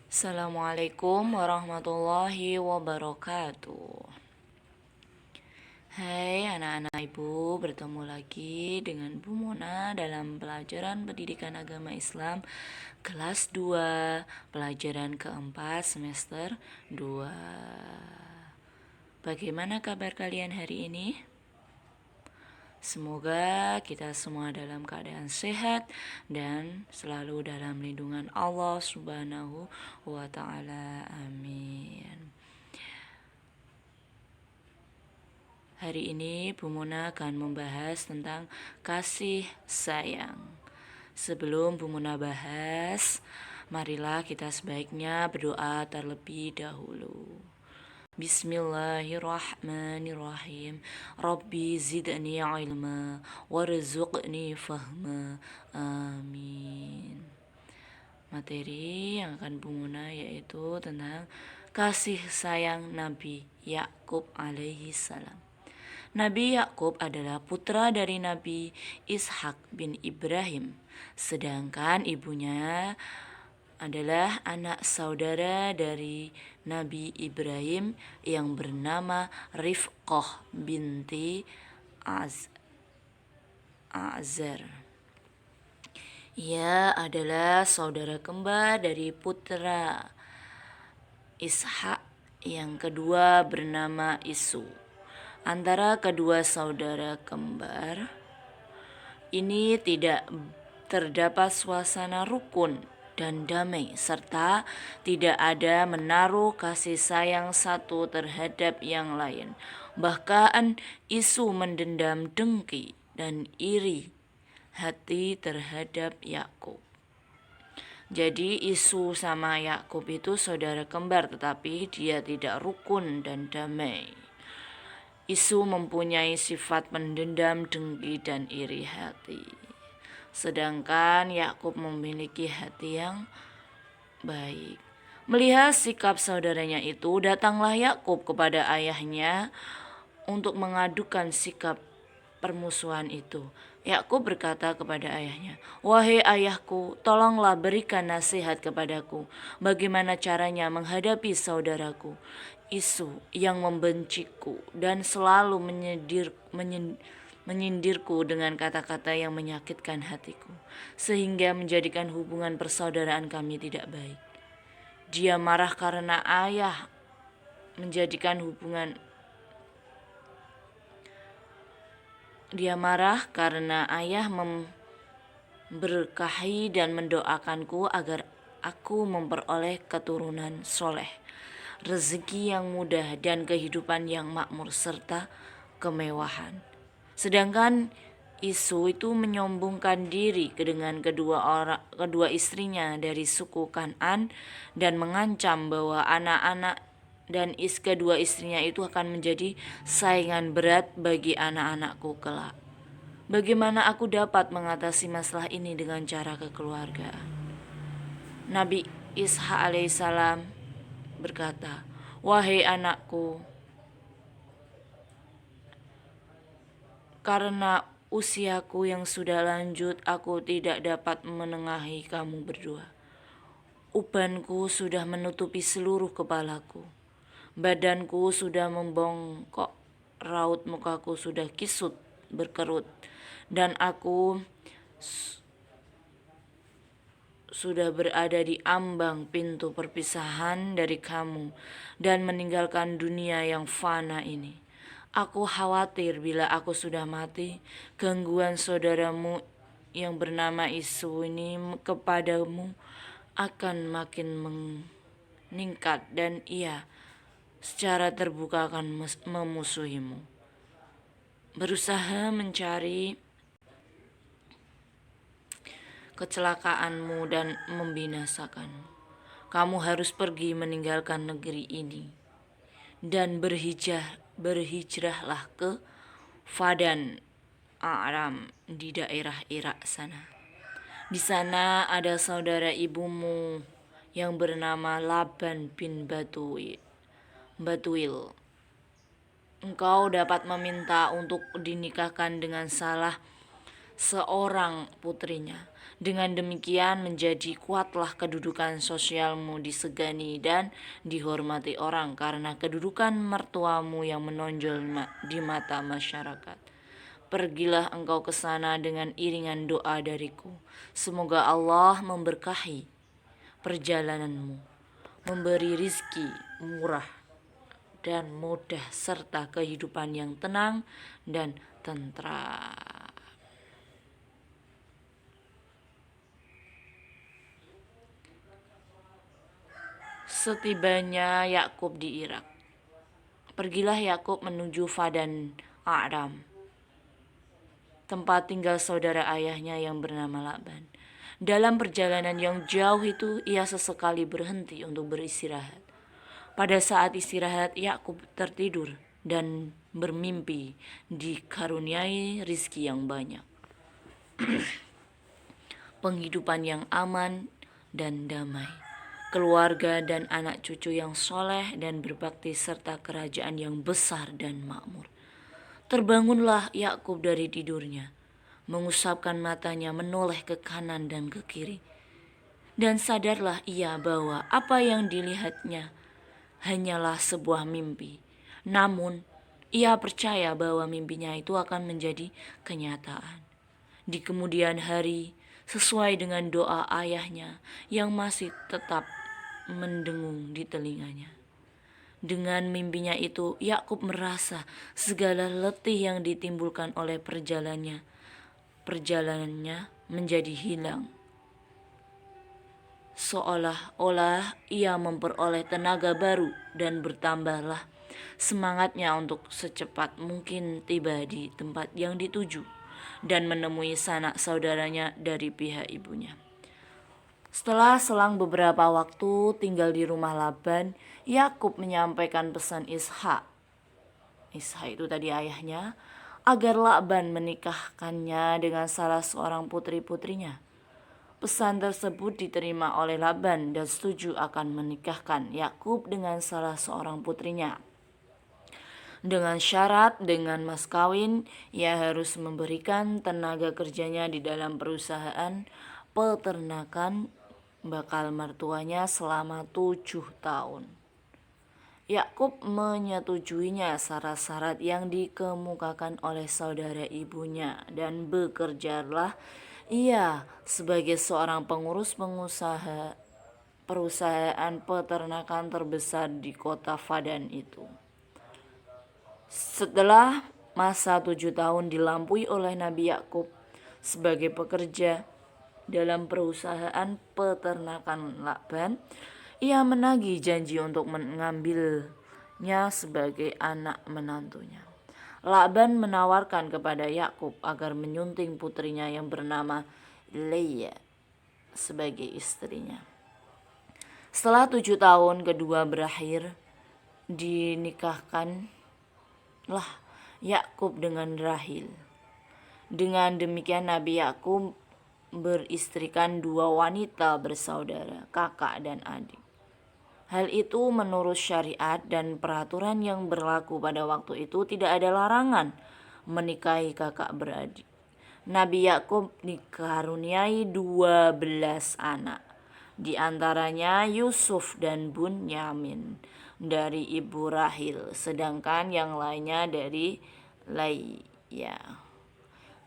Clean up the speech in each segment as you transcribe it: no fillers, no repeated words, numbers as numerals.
Assalamualaikum warahmatullahi wabarakatuh. Hai anak-anak ibu, bertemu lagi dengan Bu Mona dalam pelajaran pendidikan agama Islam kelas 2, pelajaran keempat semester 2. Bagaimana kabar kalian hari ini? Semoga kita semua dalam keadaan sehat dan selalu dalam lindungan Allah Subhanahu wa Ta'ala. Amin. Hari ini Bu Mona akan membahas tentang kasih sayang. Sebelum Bu Mona bahas, marilah kita sebaiknya berdoa terlebih dahulu. Bismillahirrahmanirrahim. Rabbi zidni ilma warzuqni fahma. Amin. Materi yang akan Bu Muna yaitu tentang kasih sayang Nabi Yakub alaihi salam. Nabi Yakub adalah putra dari Nabi Ishak bin Ibrahim, sedangkan ibunya adalah anak saudara dari Nabi Ibrahim yang bernama Rifqah binti Azar. Ia adalah saudara kembar dari putra Ishak yang kedua bernama Isu. Antara kedua saudara kembar ini tidak terdapat suasana rukun dan damai, serta tidak ada menaruh kasih sayang satu terhadap yang lain. Bahkan Isu mendendam dengki dan iri hati terhadap Yakub. Jadi Isu sama Yakub itu saudara kembar, tetapi dia tidak rukun dan damai. Isu mempunyai sifat mendendam, dengki, dan iri hati. Sedangkan Yakub memiliki hati yang baik. Melihat sikap saudaranya itu, datanglah Yakub kepada ayahnya untuk mengadukan sikap permusuhan itu. Yakub berkata kepada ayahnya, "Wahai ayahku, tolonglah berikan nasihat kepadaku. Bagaimana caranya menghadapi saudaraku Isu yang membenciku dan selalu menyindirku dengan kata-kata yang menyakitkan hatiku, sehingga menjadikan hubungan persaudaraan kami tidak baik. Dia marah karena ayah menjadikan hubungan Dia marah karena ayah memberkahi dan mendoakanku agar aku memperoleh keturunan soleh, rezeki yang mudah, dan kehidupan yang makmur serta kemewahan. Sedangkan Isu itu menyombongkan diri dengan kedua istrinya dari suku Kan'an dan mengancam bahwa anak-anak dan kedua istrinya itu akan menjadi saingan berat bagi anak-anakku kelak. Bagaimana aku dapat mengatasi masalah ini dengan cara kekeluargaan?" Nabi Ishak alaihissalam berkata, "Wahai anakku, karena usiaku yang sudah lanjut, aku tidak dapat menengahi kamu berdua. Ubanku sudah menutupi seluruh kepalaku. Badanku sudah membongkok, raut mukaku sudah kisut berkerut, dan aku sudah berada di ambang pintu perpisahan dari kamu dan meninggalkan dunia yang fana ini. Aku khawatir bila aku sudah mati, gangguan saudaramu yang bernama Isu ini kepadamu akan makin meningkat dan ia secara terbuka akan memusuhimu, berusaha mencari kecelakaanmu dan membinasakanmu. Kamu harus pergi meninggalkan negeri ini dan berhijrahlah ke Fadan Aram di daerah Irak sana. Di sana ada saudara ibumu yang bernama Laban bin Batuil. Engkau dapat meminta untuk dinikahkan dengan salah seorang putrinya. Dengan demikian menjadi kuatlah kedudukan sosialmu disegani dan dihormati orang karena kedudukan mertuamu yang menonjol di mata masyarakat. Pergilah engkau ke sana dengan iringan doa dariku. Semoga Allah memberkahi perjalananmu, memberi rizki murah dan mudah serta kehidupan yang tenang dan tentram. Setibanya Yakub di Irak, pergilah Yakub menuju Padan Aram, tempat tinggal saudara ayahnya yang bernama Laban. Dalam perjalanan yang jauh itu, ia sesekali berhenti untuk beristirahat. Pada saat istirahat, Yakub tertidur dan bermimpi dikaruniai rizki yang banyak, penghidupan yang aman dan damai, keluarga dan anak cucu yang soleh dan berbakti, serta kerajaan yang besar dan makmur. Terbangunlah Yakub dari tidurnya, mengusapkan matanya, menoleh ke kanan dan ke kiri. Dan sadarlah ia bahwa apa yang dilihatnya hanyalah sebuah mimpi. Namun, ia percaya bahwa mimpinya itu akan menjadi kenyataan di kemudian hari, sesuai dengan doa ayahnya yang masih tetap mendengung di telinganya. Dengan mimpinya itu, Yakub merasa segala letih yang ditimbulkan oleh perjalanannya menjadi hilang. Seolah-olah ia memperoleh tenaga baru dan bertambahlah semangatnya untuk secepat mungkin tiba di tempat yang dituju dan menemui sanak saudaranya dari pihak ibunya. Setelah selang beberapa waktu tinggal di rumah Laban, Yakub menyampaikan pesan Ishak itu tadi ayahnya, agar Laban menikahkannya dengan salah seorang putri-putrinya. Pesan tersebut diterima oleh Laban dan setuju akan menikahkan Yakub dengan salah seorang putrinya. Dengan syarat, dengan mas kawin, ia harus memberikan tenaga kerjanya di dalam perusahaan peternakan bakal mertuanya selama 7 tahun. Yakub menyetujuinya syarat-syarat yang dikemukakan oleh saudara ibunya, dan bekerjalah ia sebagai seorang pengurus perusahaan peternakan terbesar di kota Padan itu. Setelah masa 7 tahun dilampaui oleh Nabi Yakub sebagai pekerja dalam perusahaan peternakan Laban, ia menagih janji untuk mengambilnya sebagai anak menantunya. Laban menawarkan kepada Yakub agar menyunting putrinya yang bernama Leah sebagai istrinya. Setelah 7 tahun kedua berakhir, dinikahkanlah Yakub dengan Rahil. Dengan demikian Nabi Yakub beristrikan 2 wanita bersaudara, kakak dan adik. Hal itu menurut syariat dan peraturan yang berlaku pada waktu itu tidak ada larangan menikahi kakak beradik. Nabi Yakub dikaruniai 12 anak, di antaranya Yusuf dan Bunyamin dari ibu Rahil, sedangkan yang lainnya dari Leah.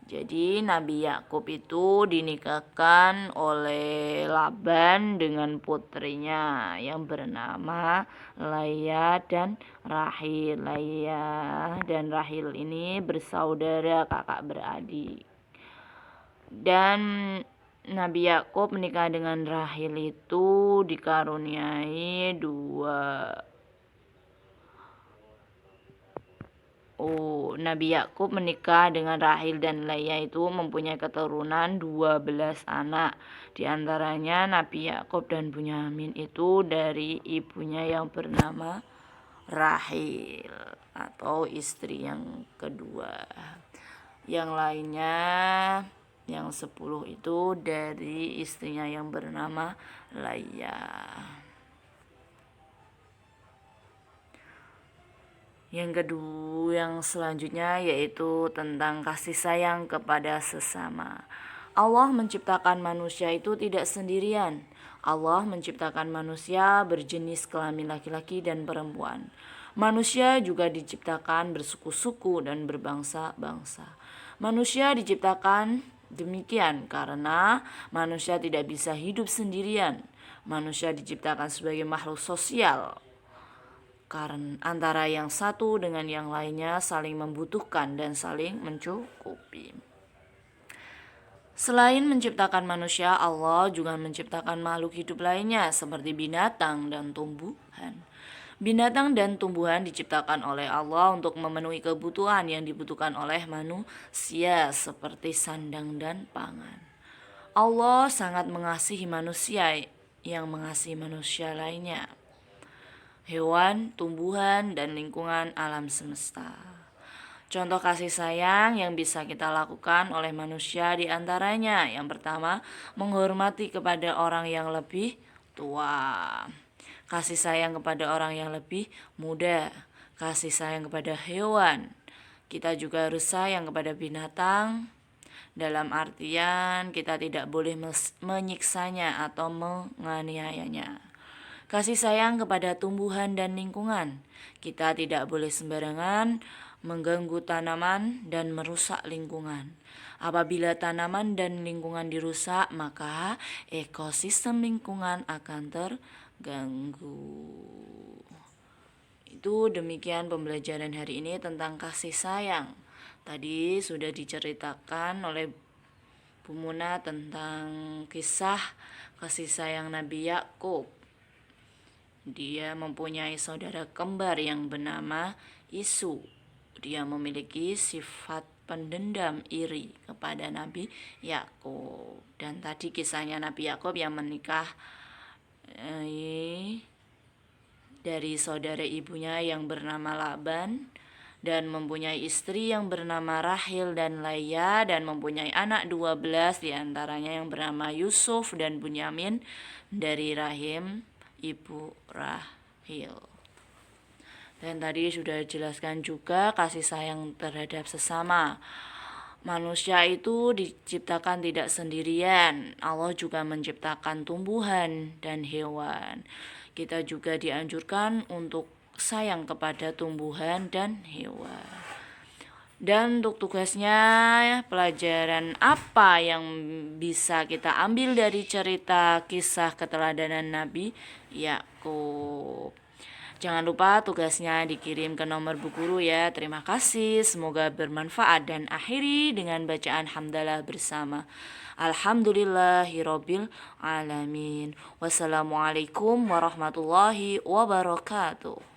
Jadi Nabi Yakub itu dinikahkan oleh Laban dengan putrinya yang bernama Leah dan Rahil. Leah dan Rahil ini bersaudara, kakak beradik. Dan Nabi Yakub menikah dengan Rahil itu dikaruniai Nabi Yakub menikah dengan Rahil dan Leah itu mempunyai keturunan 12 anak. Di antaranya Nabi Yakub dan Bunyamin itu dari ibunya yang bernama Rahil atau istri yang kedua. Yang lainnya yang 10 itu dari istrinya yang bernama Leah. Yang kedua, yang selanjutnya yaitu tentang kasih sayang kepada sesama. Allah menciptakan manusia itu tidak sendirian. Allah menciptakan manusia berjenis kelamin laki-laki dan perempuan. Manusia juga diciptakan bersuku-suku dan berbangsa-bangsa. Manusia diciptakan demikian karena manusia tidak bisa hidup sendirian. Manusia diciptakan sebagai makhluk sosial, karena antara yang satu dengan yang lainnya saling membutuhkan dan saling mencukupi. Selain menciptakan manusia, Allah juga menciptakan makhluk hidup lainnya seperti binatang dan tumbuhan. Binatang dan tumbuhan diciptakan oleh Allah untuk memenuhi kebutuhan yang dibutuhkan oleh manusia seperti sandang dan pangan. Allah sangat mengasihi manusia yang mengasihi manusia lainnya, hewan, tumbuhan, dan lingkungan alam semesta. Contoh kasih sayang yang bisa kita lakukan oleh manusia diantaranya: yang pertama, menghormati kepada orang yang lebih tua, kasih sayang kepada orang yang lebih muda, kasih sayang kepada hewan. Kita juga harus sayang kepada binatang, dalam artian kita tidak boleh menyiksanya atau menganiayanya. Kasih sayang kepada tumbuhan dan lingkungan. Kita tidak boleh sembarangan mengganggu tanaman dan merusak lingkungan. Apabila tanaman dan lingkungan dirusak, maka ekosistem lingkungan akan terganggu. Itu demikian pembelajaran hari ini tentang kasih sayang. Tadi sudah diceritakan oleh Bu Muna tentang kisah kasih sayang Nabi Yakub. Dia mempunyai saudara kembar yang bernama Isu. Dia memiliki sifat pendendam iri kepada Nabi Yakub. Dan tadi kisahnya Nabi Yakub yang menikah dari saudara ibunya yang bernama Laban, dan mempunyai istri yang bernama Rahil dan Leia, dan mempunyai anak 12 diantaranya yang bernama Yusuf dan Bunyamin dari rahim ibu Rahil. Dan tadi sudah dijelaskan juga kasih sayang terhadap sesama. Manusia itu diciptakan tidak sendirian. Allah juga menciptakan tumbuhan dan hewan. Kita juga dianjurkan untuk sayang kepada tumbuhan dan hewan. Dan untuk tugasnya, pelajaran apa yang bisa kita ambil dari cerita kisah keteladanan Nabi Yakub? Jangan lupa tugasnya dikirim ke nomor Bu Guru ya. Terima kasih, semoga bermanfaat, dan akhiri dengan bacaan hamdalah bersama. Alhamdulillahirabbil alamin. Wassalamualaikum warahmatullahi wabarakatuh.